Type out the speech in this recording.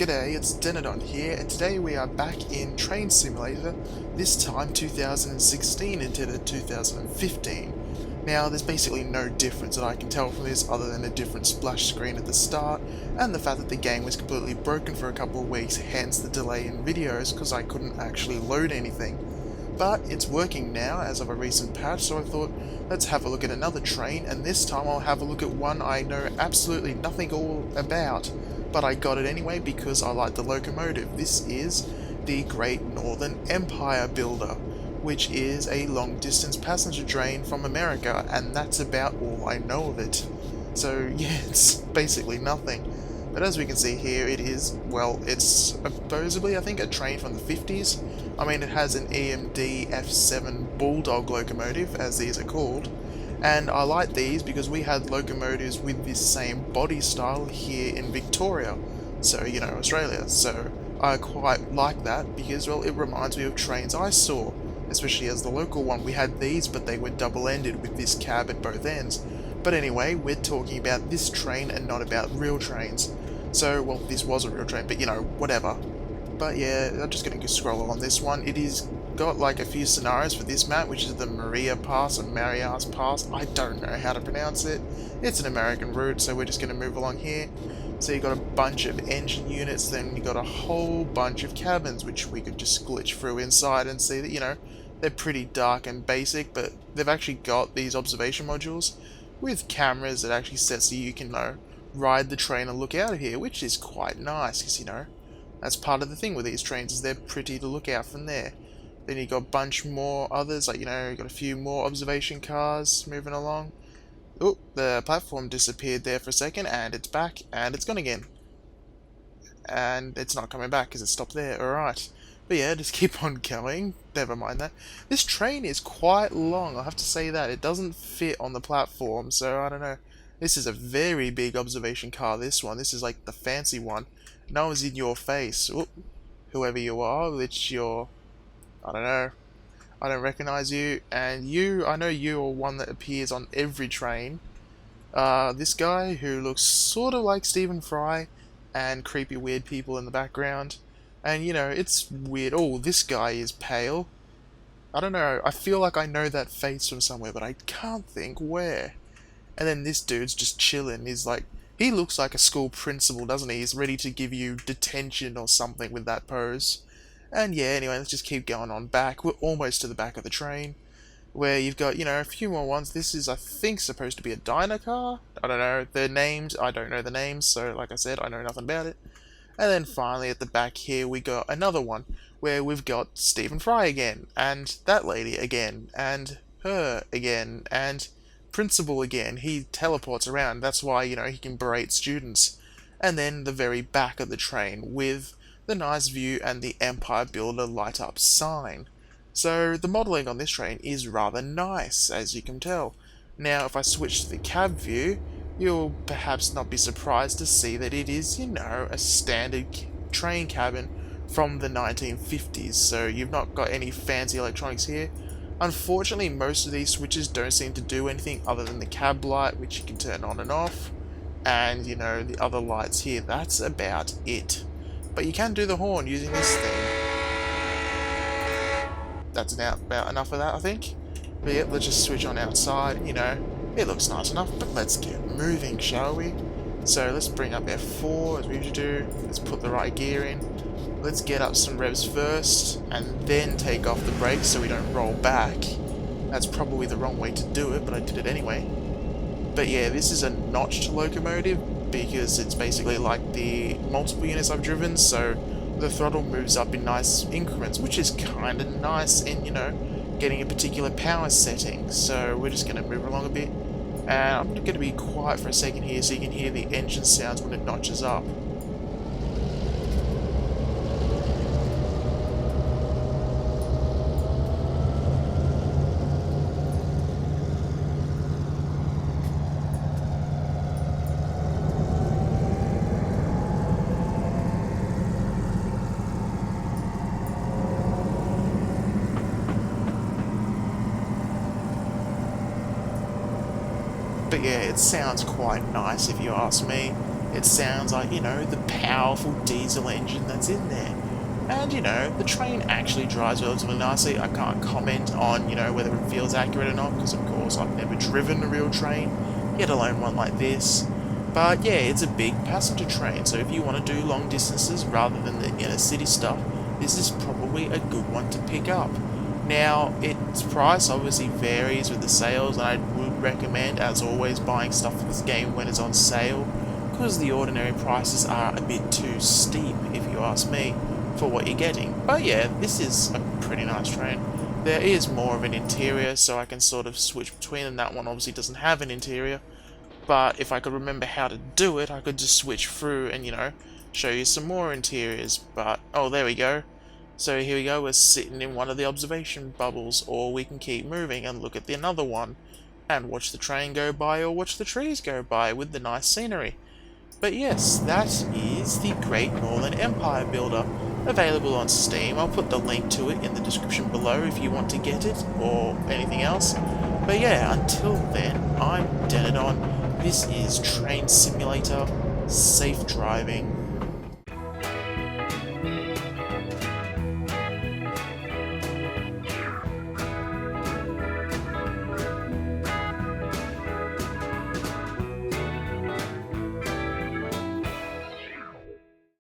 G'day, it's Denodon here, and today we are back in Train Simulator, this time 2016 instead of 2015. Now, there's basically no difference that I can tell from this other than a different splash screen at the start, and the fact that the game was completely broken for a couple of weeks, hence the delay in videos, because I couldn't actually load anything. But it's working now as of a recent patch, so I thought, let's have a look at another train, and this time I'll have a look at one I know absolutely nothing all about. But I got it anyway because I like the locomotive. This is the Great Northern Empire Builder, which is a long-distance passenger train from America, and that's about all I know of it. So yeah, it's basically nothing. But as we can see here, it is, well, it's supposedly, I think, a train from the 50s. I mean, it has an EMD F7 Bulldog locomotive, as these are called. And I like these because we had locomotives with this same body style here in Victoria, so, you know, Australia. So I quite like that because, well, it reminds me of trains I saw, especially as the local one. We had these, but they were double-ended with this cab at both ends. But anyway, we're talking about this train and not about real trains. So, well, this was a real train, but, you know, whatever. But yeah, I'm just going to scroll on this one. It is got like a few scenarios for this map, which is the Maria Pass or Marias Pass. I don't know how to pronounce it. It's an American route, so we're just going to move along here. So you got a bunch of engine units, then you got a whole bunch of cabins, which we could just glitch through inside and see that, you know, they're pretty dark and basic, but they've actually got these observation modules with cameras that actually set so you can, you know, ride the train and look out of here, which is quite nice, because, you know, that's part of the thing with these trains, is they're pretty to look out from there. Then you got a bunch more others, like, you know, you got a few more observation cars moving along. Oh, the platform disappeared there for a second, and it's back, and it's gone again. And it's not coming back because it stopped there, alright. But yeah, just keep on going, never mind that. This train is quite long, I'll have to say that. It doesn't fit on the platform, so I don't know. This is a very big observation car, this one. This is like the fancy one. No one's in your face. Oop. Whoever you are, it's your... I don't know. I don't recognize you. And you, I know you are one that appears on every train. This guy who looks sort of like Stephen Fry and creepy weird people in the background. And you know, it's weird. Oh, this guy is pale. I don't know. I feel like I know that face from somewhere, but I can't think where. And then this dude's just chilling. He's like, he looks like a school principal, doesn't he? He's ready to give you detention or something with that pose. And yeah, anyway, let's just keep going on back. We're almost to the back of the train, where you've got, you know, a few more ones. This is, I think, supposed to be a diner car. I don't know. The names, I don't know the names, so like I said, I know nothing about it. And then finally at the back here, we got another one, where we've got Stephen Fry again, and that lady again, and her again, and Principal again. He teleports around, that's why, you know, he can berate students. And then the very back of the train, with the nice view and the Empire Builder light up sign. So the modelling on this train is rather nice, as you can tell. Now if I switch to the cab view, you'll perhaps not be surprised to see that it is, you know, a standard train cabin from the 1950s, so you've not got any fancy electronics here. Unfortunately, most of these switches don't seem to do anything other than the cab light, which you can turn on and off, and, you know, the other lights here. That's about it. But you can do the horn using this thing. That's about enough of that, I think. But yeah, let's just switch on outside. You know, it looks nice enough, but let's get moving, shall we? So let's bring up F4, as we usually do. Let's put the right gear in. Let's get up some revs first, and then take off the brakes so we don't roll back. That's probably the wrong way to do it, but I did it anyway. But yeah, this is a notched locomotive, because it's basically like the multiple units I've driven, so the throttle moves up in nice increments, which is kind of nice in, you know, getting a particular power setting. So we're just going to move along a bit, and I'm going to be quiet for a second here so you can hear the engine sounds when it notches up. But yeah, it sounds quite nice if you ask me. It sounds like, you know, the powerful diesel engine that's in there. And, you know, the train actually drives relatively nicely. I can't comment on, you know, whether it feels accurate or not, because of course I've never driven a real train, let alone one like this. But yeah, it's a big passenger train, so if you want to do long distances rather than the inner city stuff, this is probably a good one to pick up. Now, its price obviously varies with the sales, and I would recommend, as always, buying stuff for this game when it's on sale, because the ordinary prices are a bit too steep, if you ask me, for what you're getting. But yeah, this is a pretty nice train. There is more of an interior, so I can sort of switch between them. That one obviously doesn't have an interior, but if I could remember how to do it, I could just switch through and, you know, show you some more interiors. But, oh, there we go. So here we go, we're sitting in one of the observation bubbles, or we can keep moving and look at the another one, and watch the train go by or watch the trees go by with the nice scenery. But yes, that is the Great Northern Empire Builder, available on Steam. I'll put the link to it in the description below if you want to get it, or anything else. But yeah, until then, I'm Denodon. This is Train Simulator. Safe driving.